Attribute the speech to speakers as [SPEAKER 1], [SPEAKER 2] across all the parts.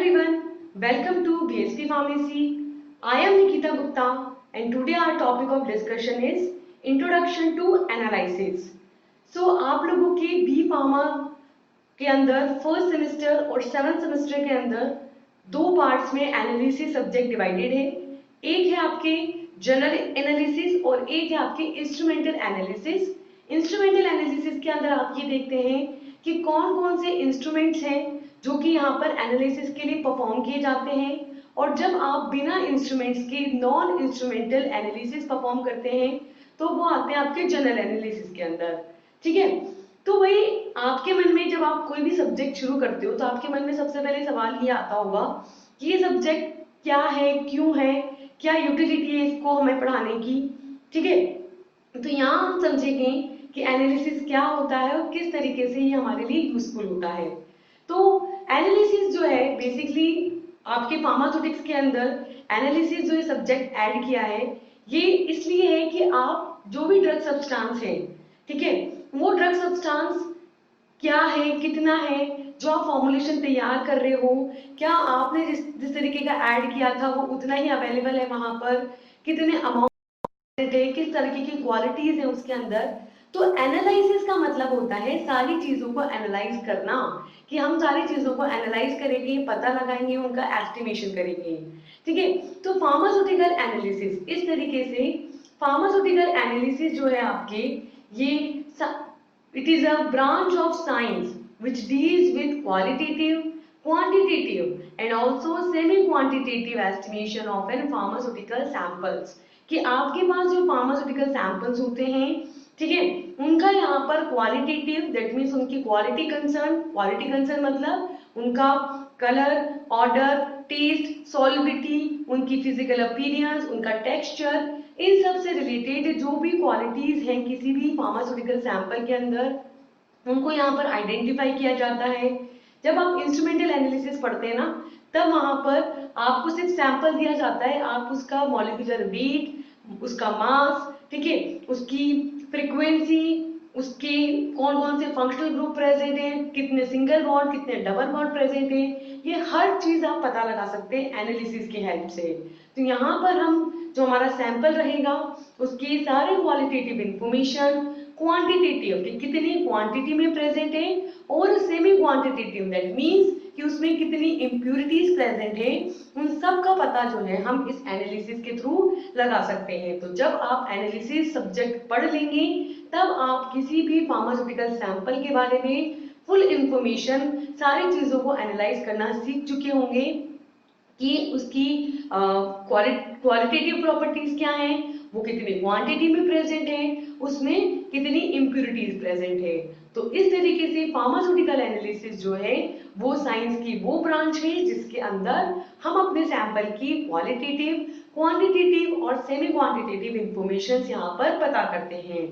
[SPEAKER 1] everyone, welcome to BSP Pharmacy. I am Nikita Gupta and today our topic of discussion is Introduction to Analysis. So आप लोगों के B pharma के अंदर first semester और seventh semester के अंदर दो पार्ट्स में एनालिसिस सब्जेक्ट डिवाइडेड है। एक है आपके जनरल एनालिसिस और एक है आपके इंस्ट्रूमेंटल एनालिसिस। इंस्ट्रूमेंटल एनालिसिस के अंदर आप ये देखते हैं कि कौन कौन से इंस्ट्रूमेंट्स हैं जो कि यहाँ पर एनालिसिस के लिए परफॉर्म किए जाते हैं, और जब आप बिना इंस्ट्रूमेंट्स के नॉन इंस्ट्रूमेंटल एनालिसिस परफॉर्म करते हैं तो वो आते हैं आपके जनरल एनालिसिस के अंदर। ठीक है, तो वही आपके मन में जब आप कोई भी सब्जेक्ट शुरू करते हो तो आपके मन में सबसे पहले सवाल ये आता होगा कि ये सब्जेक्ट क्या है, क्यों है, क्या यूटिलिटी है इसको हमें पढ़ाने की। ठीक है, तो यहाँ हम समझेंगे कि एनालिसिस क्या होता है और किस तरीके से ये हमारे लिए यूजफुल होता है। तो एनालिसिस जो है बेसिकली आपके फार्मास्यूटिक्स के अंदर एनालिसिस जो ये सब्जेक्ट ऐड किया है ये इसलिए है कि आप जो भी ड्रग सब्सटेंस है, ठीक है, वो ड्रग सब्सटेंस क्या है, कितना है, जो आप फॉर्मुलेशन तैयार कर रहे हो, क्या आपने जिस तरीके का ऐड किया था वो उतना ही अवेलेबल है वहां पर, कितने अमाउंट है, किस तरीके की क्वालिटीज है उसके अंदर। तो एनालिसिस का मतलब होता है सारी चीजों को एनालाइज करना, कि हम सारी चीजों को एनालाइज करेंगे, पता लगाएंगे, उनका एस्टिमेशन करेंगे। ठीक है, तो फार्मास्यूटिकल एनालिसिस इस तरीके से फार्मास्यूटिकल एनालिसिस जो है आपके ये it is a branch of science which deals with qualitative, quantitative and also semi-quantitative estimation of an pharmaceutical samples। कि आपके पास जो फार्मास्यूटिकल सैंपल्स होते हैं, ठीक है, उनका यहाँ पर क्वालिटेटिव, दैट मीन्स उनकी क्वालिटी कंसर्न मतलब उनका कलर, ऑर्डर, टेस्ट, सॉलिबिलिटी, उनकी फिजिकल अपीयरेंस, उनका टेक्सचर, इन सब से रिलेटेड जो भी क्वालिटीज हैं किसी भी फार्मास्यूटिकल सैंपल के अंदर उनको यहाँ पर आइडेंटिफाई किया जाता है। जब आप इंस्ट्रूमेंटल एनालिसिस पढ़ते हैं ना तब वहां पर आपको सिर्फ सैंपल दिया जाता है, आप उसका मॉलिक्यूलर वेट, उसका मास, ठीक है, उसकी फ्रीक्वेंसी, उसके कौन कौन से फंक्शनल ग्रुप प्रेजेंट हैं, कितने सिंगल बॉन्ड, कितने डबल बॉन्ड प्रेजेंट हैं, ये हर चीज आप पता लगा सकते हैं एनालिसिस की हेल्प से। तो यहाँ पर हम जो हमारा सैंपल रहेगा उसकी सारे क्वालिटेटिव इंफॉर्मेशन, क्वांटिटेटिव कि कितनी क्वांटिटी में प्रेजेंट है, और सेमी क्वांटिटेटिव दैट मींस कि उसमें कितनी इम्प्यूरिटीज प्रेजेंट है, उन सब का पता जो है हम इस एनालिसिस के थ्रू लगा सकते हैं। तो जब आप एनालिसिस सब्जेक्ट पढ़ लेंगे तब आप किसी भी फार्मास्यूटिकल सैंपल के बारे में फुल इंफॉर्मेशन, सारी चीजों को एनालाइज करना सीख चुके होंगे कि उसकी क्वालिटेटिव प्रॉपर्टीज क्या हैं, वो कितनी क्वांटिटी में प्रेजेंट है, उसमें कितनी इम्प्यूरिटीज प्रेजेंट है। तो इस तरीके से फार्मास्यूटिकल एनालिसिस जो है वो साइंस की वो ब्रांच है जिसके अंदर हम अपने सैंपल की क्वालिटेटिव, क्वांटिटेटिव और सेमी क्वांटिटेटिव इंफॉर्मेशन यहाँ पर पता करते हैं।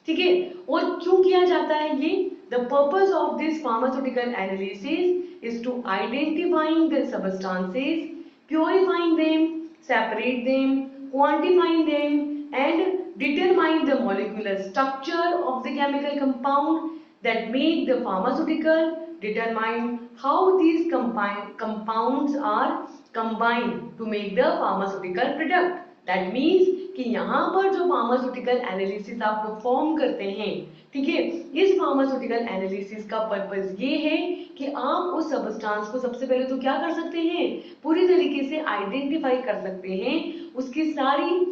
[SPEAKER 1] ठीक है, और क्यों किया जाता है ये? The purpose of this pharmaceutical analysis is to identifying the substances, purifying them, separate them, quantifying them, and determine the molecular structure of the chemical compound that make the pharmaceutical, determine how these compounds are combined to make the pharmaceutical product। That means कि यहाँ पर जो pharmaceutical analysis आप perform करते हैं, ठीक है, इस फार्मास्यूटिकल एनालिसिस का पर्पस ये है कि आप उस सब्सटेंस को सबसे पहले तो क्या कर सकते हैं, पूरी तरीके से आइडेंटिफाई कर सकते हैं, उसकी सारी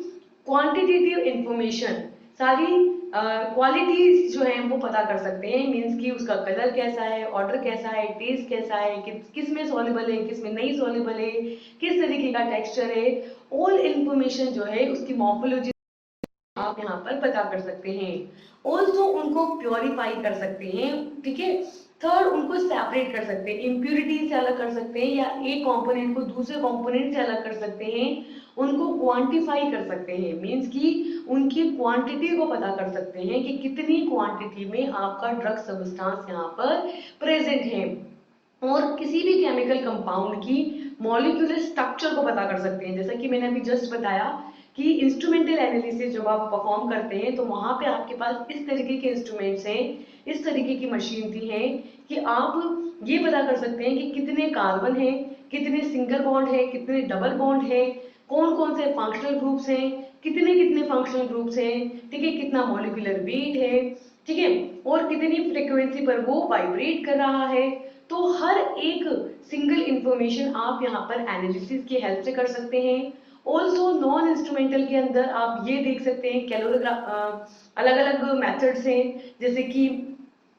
[SPEAKER 1] क्वांटिटेटिव इंफॉर्मेशन, सारी क्वालिटीज जो है वो पता कर सकते हैं। मींस कि उसका कलर कैसा है, ऑर्डर कैसा है, टेस्ट कैसा है, किस में सॉल्युबल है, किस में नहीं सॉल्युबल है, किस तरीके का टेक्सचर है, ऑल इंफॉर्मेशन जो है उसकी मॉर्फोलॉजी आप यहाँ पर पता कर सकते हैं। ऑल्सो उनको प्योरीफाई कर सकते हैं, ठीक है। थर्ड, उनको सेपरेट कर सकते हैं, इम्प्यूरिटी से अलग कर सकते हैं, या एक कंपोनेंट को दूसरे कंपोनेंट से अलग कर सकते हैं, उनको क्वांटिफाई कर सकते हैं, मींस कि उनकी क्वांटिटी को पता कर सकते हैं कि कितनी क्वांटिटी में आपका ड्रग सब्सटेंस यहाँ पर प्रेजेंट है, और किसी भी केमिकल कंपाउंड की मॉलिक्यूलर स्ट्रक्चर को पता कर सकते हैं। जैसा कि मैंने अभी जस्ट बताया कि इंस्ट्रूमेंटल एनालिसिस जब आप परफॉर्म करते हैं तो वहां पे आपके पास इस तरीके के इंस्ट्रूमेंट्स हैं, इस तरीके की मशीनरी है कि आप ये पता कर सकते हैं कि कितने कार्बन है, कितने सिंगल बॉन्ड है, कितने डबल बॉन्ड है, कौन कौन से फंक्शनल ग्रुप्स हैं, कितने कितने फंक्शनल ग्रुप्स हैं, ठीक है, कितना मॉलिक्यूलर वेट है, ठीक है, और कितनी फ्रीक्वेंसी पर वो वाइब्रेट कर रहा है। तो हर एक सिंगल इंफॉर्मेशन आप यहाँ पर एनालिसिस की हेल्प से कर सकते हैं। ऑल्सो नॉन इंस्ट्रूमेंटल के अंदर आप ये देख सकते हैं अलग अलग मेथड्स हैं, जैसे कि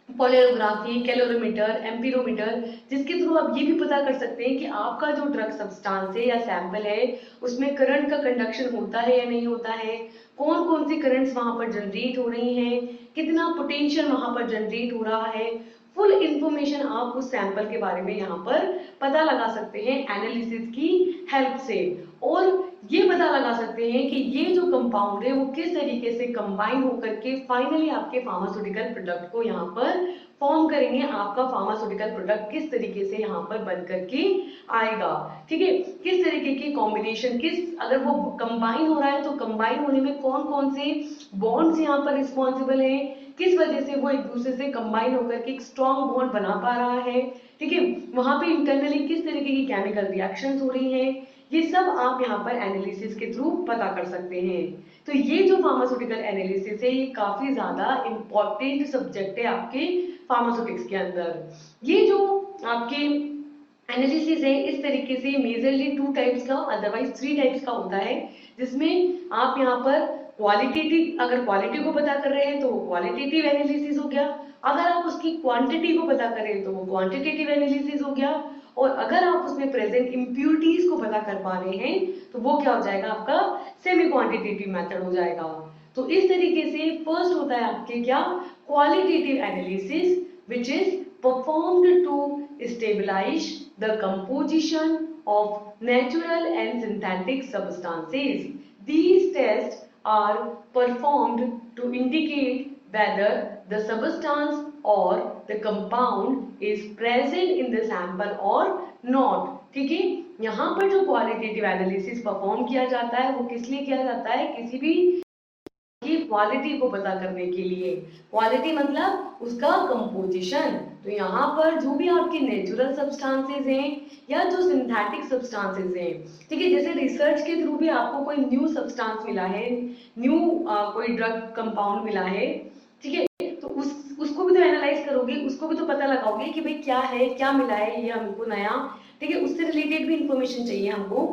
[SPEAKER 1] पोलरिग्राफी, कैलोरीमीटर, एम्पीरोमीटर, जिसके थ्रू आप ये भी पता कर सकते हैं कि आपका जो ड्रग सब्सटेंस है या सैंपल है उसमें करंट का कंडक्शन होता है या नहीं होता है, कौन कौन सी करंट्स वहां पर जनरेट हो रही हैं, कितना पोटेंशियल वहां पर जनरेट हो रहा है। फुल इंफॉर्मेशन आप उस सैंपल के बारे में यहाँ पर पता लगा सकते हैं एनालिसिस की हेल्प से, और ये पता लगा सकते हैं कि ये जो कंपाउंड है वो किस तरीके से कंबाइन होकर के फाइनली आपके फार्मास्यूटिकल प्रोडक्ट को यहाँ पर फॉर्म करेंगे, आपका फार्मास्यूटिकल प्रोडक्ट किस तरीके से यहाँ पर बन करके आएगा, ठीक है, किस तरीके की कॉम्बिनेशन, किस अगर वो कंबाइन हो रहा है तो कंबाइन होने में कौन कौन से बॉन्ड्स यहाँ पर रिस्पॉन्सिबल है, किस वजह से वो एक दूसरे से कंबाइन होकर के एक स्ट्रॉन्ग बॉन्ड बना पा रहा है, ठीक है, वहां पे इंटरनली किस तरीके की केमिकल रिएक्शंस हो रही हैं, ये सब आप यहाँ पर एनालिसिस के थ्रू पता कर सकते हैं। तो ये जो फार्मास्यूटिकल एनालिसिस है ये काफी ज्यादा इंपॉर्टेंट सब्जेक्ट है आपके फार्मास्यूटिक्स के अंदर। ये जो आपके एनालिसिस है इस तरीके से मेजरली 2 टाइप्स का, अदरवाइज 3 टाइप्स का होता है, जिसमें आप यहाँ पर क्वालिटेटिव, अगर क्वालिटी को पता कर रहे हैं तो वो क्वालिटेटिव एनालिसिस हो गया, अगर आप उसकी क्वांटिटी को पता करें तो वो क्वांटिटेटिव एनालिसिस हो गया, और अगर आप उसमें प्रेजेंट इम्प्यूरिटीज को पता कर पा रहे हैं तो वो क्या हो जाएगा, आपका सेमी क्वांटिटेटिव मेथड हो जाएगा। तो इस तरीके से फर्स्ट होता है आपके क्या, qualitative analysis which is performed to stabilize the composition of natural and synthetic substances. These tests are performed to indicate whether the substance or the compound is present in the sample or not। ठीक है, यहाँ पर जो qualitative analysis perform किया जाता है वो किस लिए किया जाता है, किसी भी की क्वालिटी को पता करने के लिए। क्वालिटी मतलब उसका कंपोजिशन। तो यहाँ पर जो भी आपके नेचुरल सब्सटेंसेस हैं या जो सिंथेटिक सब्सटेंसेस हैं, ठीक है, जैसे रिसर्च के थ्रू भी आपको कोई न्यू सब्सटेंस मिला है, न्यू कोई ड्रग कंपाउंड मिला है, ठीक है, तो उसको भी तो एनालाइज करोगे, उसको भी तो पता लगाओगे कि भाई क्या है, क्या मिला है ये हमको नया, ठीक है, उससे रिलेटेड भी इंफॉर्मेशन चाहिए हमको।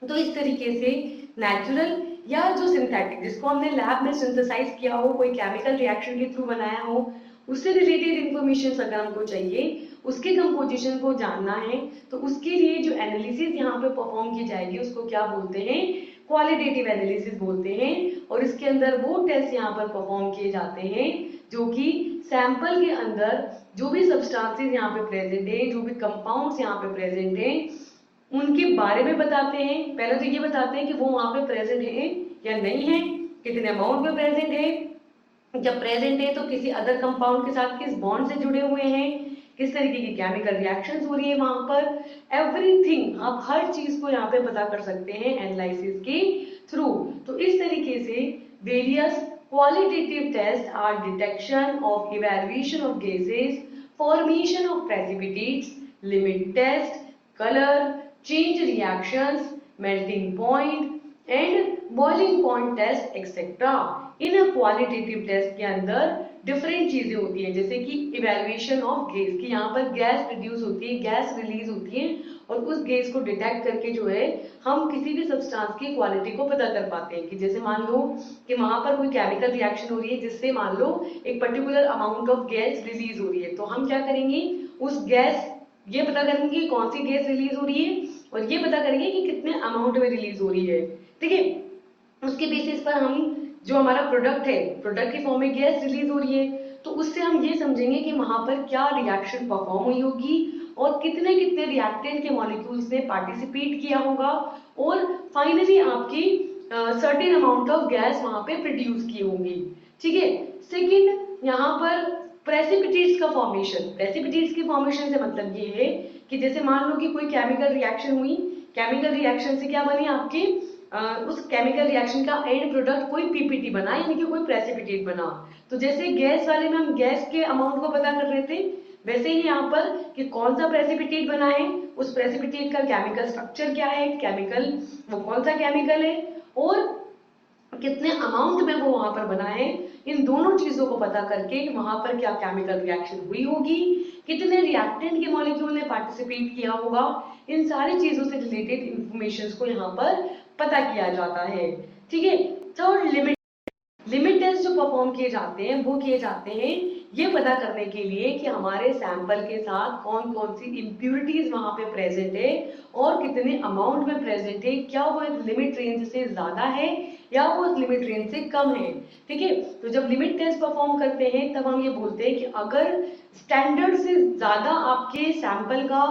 [SPEAKER 1] तो इस तरीके से नेचुरल या जो सिंथेटिक, जिसको हमने लैब में सिंथेसाइज किया हो, कोई केमिकल रिएक्शन के थ्रू बनाया हो, उससे रिलेटेड इंफॉर्मेशन अगर हमको चाहिए, उसके कंपोजिशन को जानना है, तो उसके लिए जो एनालिसिस यहाँ पे परफॉर्म की जाएगी उसको क्या बोलते हैं, क्वालिटेटिव एनालिसिस बोलते हैं। और इसके अंदर वो टेस्ट यहाँ पर परफॉर्म किए जाते हैं जो कि सैंपल के अंदर जो भी सब्सटेंसेस यहाँ पे प्रेजेंट है, जो भी कंपाउंड्स यहाँ पे प्रेजेंट है, उनके बारे में बताते हैं। पहले तो ये बताते हैं कि वो वहां पे प्रेजेंट है या नहीं है, कितने अमाउंट में प्रेजेंट है, जब प्रेजेंट है तो किसी अदर कंपाउंड के साथ किस बॉन्ड से जुड़े हुए हैं, किस तरीके की केमिकल रिएक्शंस हो रही है वहां पर, एवरीथिंग, आप हर चीज को यहाँ पे पता कर सकते हैं एनालिसिस के थ्रू। तो इस तरीके से various qualitative test are detection of evaluation of gases, formation of precipitates, limit test, colour change reactions, melting point and boiling point test etcetera. इन क्वालिटेटिव टेस्ट के अंदर डिफरेंट चीजें होती हैं, जैसे कि इवैल्यूएशन ऑफ गैस, की यहाँ पर गैस प्रोड्यूस होती है, गैस रिलीज होती है, और उस गैस को डिटेक्ट करके जो है हम किसी भी सब्सटेंस की क्वालिटी को पता कर पाते हैं। कि जैसे मान लो कि वहां पर कोई केमिकल रिएक्शन हो रही है जिससे मान लो एक particular amount of gas release हो रही है, तो हम क्या करेंगे, उस गैस, ये पता करेंगे कौन सी गैस रिलीज हो रही है और ये पता करेंगे कि कितने अमाउंट में रिलीज हो रही है, ठीक है, उसके बेसिस पर हम जो हमारा प्रोडक्ट है, प्रोडक्ट की फॉर्म में गैस रिलीज हो रही है, तो उससे हम ये समझेंगे कि वहां पर क्या रिएक्शन परफॉर्म हुई होगी और कितने कितने रिएक्टेंट के मॉलिक्यूल्स ने पार्टिसिपेट किया होगा, और फाइनली आपकी सर्टेन अमाउंट ऑफ गैस वहां पे प्रोड्यूस की होंगी, ठीक है। सेकंड, यहाँ पर प्रेसिपिटेट्स का फॉर्मेशन, प्रेसिपिटेट्स की फॉर्मेशन से मतलब ये है कि जैसे मान लो कि कोई केमिकल रिएक्शन हुई, केमिकल रिएक्शन से क्या बनी आपकी, उस केमिकल रिएक्शन का एंड प्रोडक्ट कोई पीपीटी बना, यानी कि कोई प्रेसिपिटेट बना। तो जैसे गैस वाले में हम गैस के अमाउंट को पता कर रहे थे, वैसे ही यहाँ पर कि कौन सा प्रेसिपिटेट बना है, उस प्रेसिपिटेट का केमिकल स्ट्रक्चर क्या है, केमिकल वो कौन सा केमिकल है, और कितने अमाउंट में वो वहां पर बना है, इन दोनों चीजों को पता करके वहां पर क्या केमिकल रिएक्शन हुई होगी, कितने रिएक्टेंट के मॉलिक्यूल ने पार्टिसिपेट किया होगा, इन सारी चीजों से रिलेटेड इंफॉर्मेशन को यहाँ पर पता किया जाता है। ठीक है। थर्ड, लिमिट टेस्ट जो परफॉर्म किए जाते हैं वो किए जाते हैं ये पता करने के लिए कि हमारे सैंपल के साथ कौन कौन सी इम्प्यूरिटीज वहां पे प्रेजेंट है और कितने अमाउंट में प्रेजेंट है, क्या वो एक लिमिट रेंज से ज्यादा है या वो लिमिट रेंज से कम है। ठीक है। तो जब लिमिट टेस्ट परफॉर्म करते हैं तब हम ये बोलते हैं कि अगर स्टैंडर्ड से ज्यादा आपके सैंपल का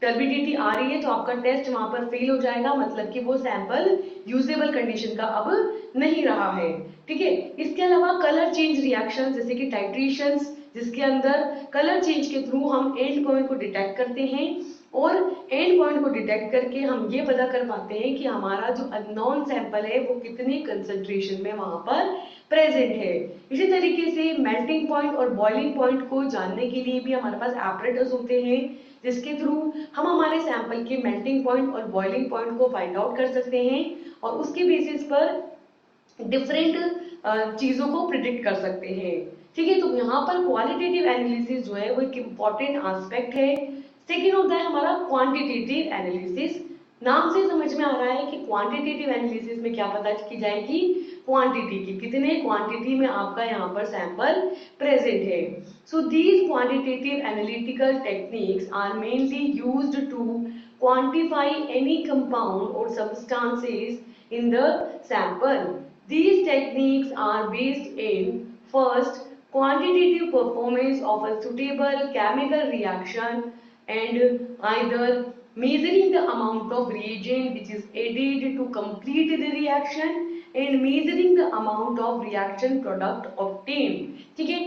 [SPEAKER 1] टर्बिडिटी आ रही है तो आपका टेस्ट वहां पर फेल हो जाएगा, मतलब कि वो सैंपल यूजेबल कंडीशन का अब नहीं रहा है। ठीक है। इसके अलावा कलर चेंज रिएक्शन जैसे कि टाइट्रेशंस, जिसके अंदर कलर चेंज के थ्रू हम एंड पॉइंट को डिटेक्ट करते हैं और एंड पॉइंट को डिटेक्ट करके हम ये पता कर पाते हैं कि हमारा जो अननोन सैंपल है वो कितने कंसंट्रेशन में वहां पर प्रेजेंट है। इसी तरीके से मेल्टिंग पॉइंट और बॉइलिंग पॉइंट को जानने के लिए भी हमारे पास एपरेटस होते हैं जिसके थ्रू हम हमारे सैंपल के मेल्टिंग पॉइंट और बॉइलिंग पॉइंट को फाइंड आउट कर सकते हैं और उसके बेसिस पर डिफरेंट चीजों को प्रिडिक्ट कर सकते हैं। ठीक है। तो यहाँ पर क्वालिटेटिव एनालिसिस जो है वो एक इम्पॉर्टेंट एस्पेक्ट है। सेकेंड होता है हमारा क्वांटिटेटिव एनालिसिस। नाम से समझ में आ रहा है कि क्वांटिटेटिव एनालिसिस में क्या पता की जाएगी, क्वांटिटी की, कितने क्वांटिटी में आपका यहाँ पर सैंपल प्रेजेंट है। So these quantitative analytical techniques are mainly used to quantify any compound और substances in the sample. These techniques are based in first quantitative performance of a suitable chemical reaction and either measuring the amount of reagent which is added to complete the reaction and measuring the amount of reaction product obtained। ठीक है।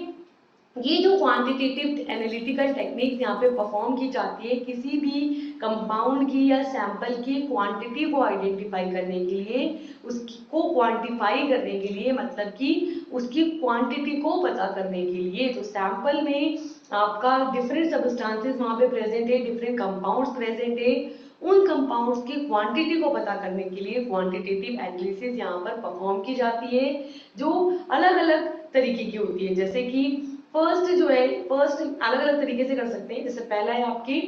[SPEAKER 1] ये जो quantitative analytical techniques यहाँ पे perform की जाती है किसी भी कंपाउंड की या सैंपल की क्वांटिटी को आइडेंटिफाई करने के लिए, उसको क्वांटिफाई करने के लिए, मतलब कि उसकी क्वांटिटी को पता करने के लिए। तो सैंपल में आपका डिफरेंट सब्सटेंसेस वहां पे प्रेजेंट है, डिफरेंट कंपाउंड्स प्रेजेंट है, उन कंपाउंड्स की क्वांटिटी को पता करने के लिए क्वांटिटेटिव एनालिसिस यहाँ पर परफॉर्म की जाती है जो अलग अलग तरीके की होती है। जैसे कि फर्स्ट जो है, फर्स्ट अलग अलग तरीके से कर सकते हैं। जैसे पहला है आपकी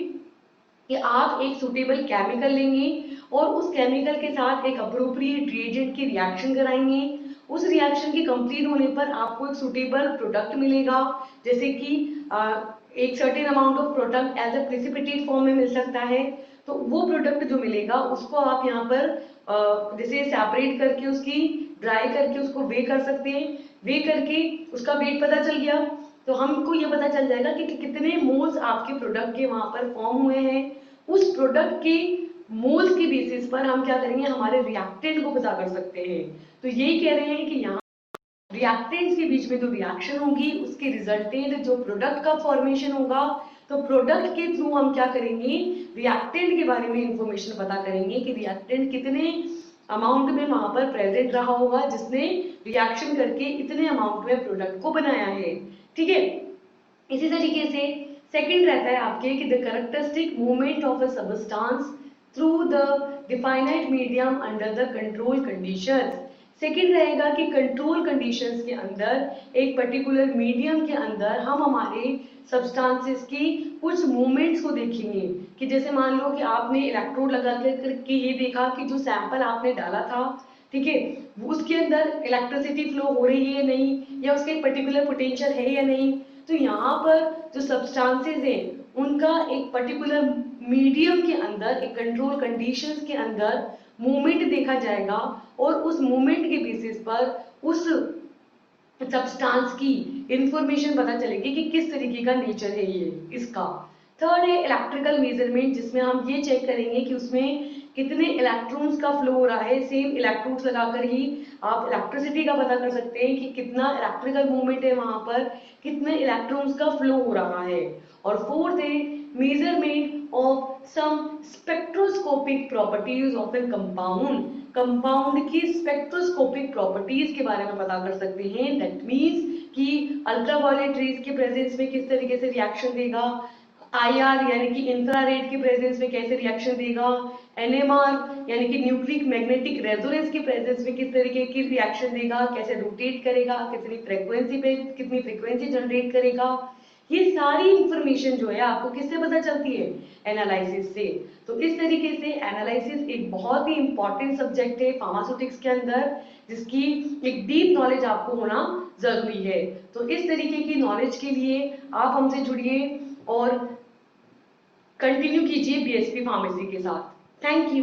[SPEAKER 1] कि आप एक सुटेबल केमिकल लेंगे और उस केमिकल के साथ एक अप्रोप्रिएट रिएजेंट की रिएक्शन कराएंगे। उस रिएक्शन के कंप्लीट होने पर आपको एक सुटेबल प्रोडक्ट मिलेगा, जैसे कि एक certain amount of product as a precipitate form में मिल सकता है। तो वो प्रोडक्ट जो मिलेगा उसको आप यहाँ पर जैसे सेपरेट करके उसकी ड्राई करके उसको वे कर सकते हैं। वे करके उसका वेट पता चल गया तो हमको ये पता चल जाएगा कि कितने मोल्स आपके प्रोडक्ट के वहां पर फॉर्म हुए हैं। उस प्रोडक्ट के मोल्स के बेसिस पर हम क्या करेंगे, हमारे रिएक्टेंट को पता कर सकते हैं। तो यही कह रहे हैं कि यहाँ रिएक्टेंट्स के बीच में जो रिएक्शन होगी उसके रिजल्टेंट जो प्रोडक्ट का फॉर्मेशन होगा, तो प्रोडक्ट के थ्रू हम क्या करेंगे, रिएक्टेंट के बारे में इंफॉर्मेशन पता करेंगे कि रिएक्टेंट कितने अमाउंट में वहां पर प्रेजेंट रहा होगा जिसने रिएक्शन करके इतने अमाउंट में प्रोडक्ट को बनाया है। ठीक है। इसी तरीके से सेकंड रहता है आपके कि the characteristic movement of a substance through the definite medium under the control conditions. Second रहेगा कि कंट्रोल कंडीशंस के अंदर एक पर्टिकुलर मीडियम के अंदर हम हमारे सब्सटेंसेस की कुछ मूवमेंट्स को देखेंगे कि जैसे मान लो कि आपने इलेक्ट्रोड लगा करके ये देखा कि जो सैंपल आपने डाला था, ठीक है, उसके अंदर इलेक्ट्रिसिटी फ्लो हो रही है नहीं, या उसके पर्टिकुलर पोटेंशियल है या नहीं। तो यहाँ पर जो सब्सटेंसेस हैं उनका एक पर्टिकुलर मीडियम के अंदर एक कंट्रोल कंडीशंस के अंदर मूवमेंट देखा जाएगा और उस मूवमेंट के बेसिस पर उस सब्सटेंस की इंफॉर्मेशन पता चलेगी कि किस तरीके का नेचर है ये इसका। थर्ड है इलेक्ट्रिकल मेजरमेंट, जिसमें हम ये चेक करेंगे कि उसमें कितने इलेक्ट्रॉन्स का फ्लो हो रहा है। सेम इलेक्ट्रोड्स लगाकर ही आप इलेक्ट्रिसिटी का पता कर सकते हैं कि कितना इलेक्ट्रिकल मूवमेंट है वहां पर, कितने इलेक्ट्रॉन्स का फ्लो हो रहा है। और फोर्थ है measurement of some spectroscopic properties of a compound. Compound की स्पेक्ट्रोस्कोपिक प्रॉपर्टीज के बारे में पता कर सकते हैं। दैट मीन्स कि अल्ट्रावायलेट रेज के प्रेजेंस में किस तरीके से रिएक्शन देगा, IR यानी कि इंफ्रारेड के प्रेजेंस में कैसे रिएक्शन देगा, NMR यानी कि न्यूक्लिक मैग्नेटिक रेजोनेंस के प्रेजेंस में किस तरीके की रिएक्शन देगा, कैसे रोटेट करेगा, कितनी फ्रीक्वेंसी जनरेट करेगा। ये सारी इंफॉर्मेशन जो है आपको किससे पता चलती है, एनालिसिस से। तो इस तरीके से एनालिसिस एक बहुत ही इंपॉर्टेंट सब्जेक्ट है फार्मास्यूटिक्स के अंदर, जिसकी एक डीप नॉलेज आपको होना जरूरी है। तो इस तरीके की नॉलेज के लिए आप हमसे जुड़िए और कंटिन्यू कीजिए BSP फार्मेसी के साथ। Thank you.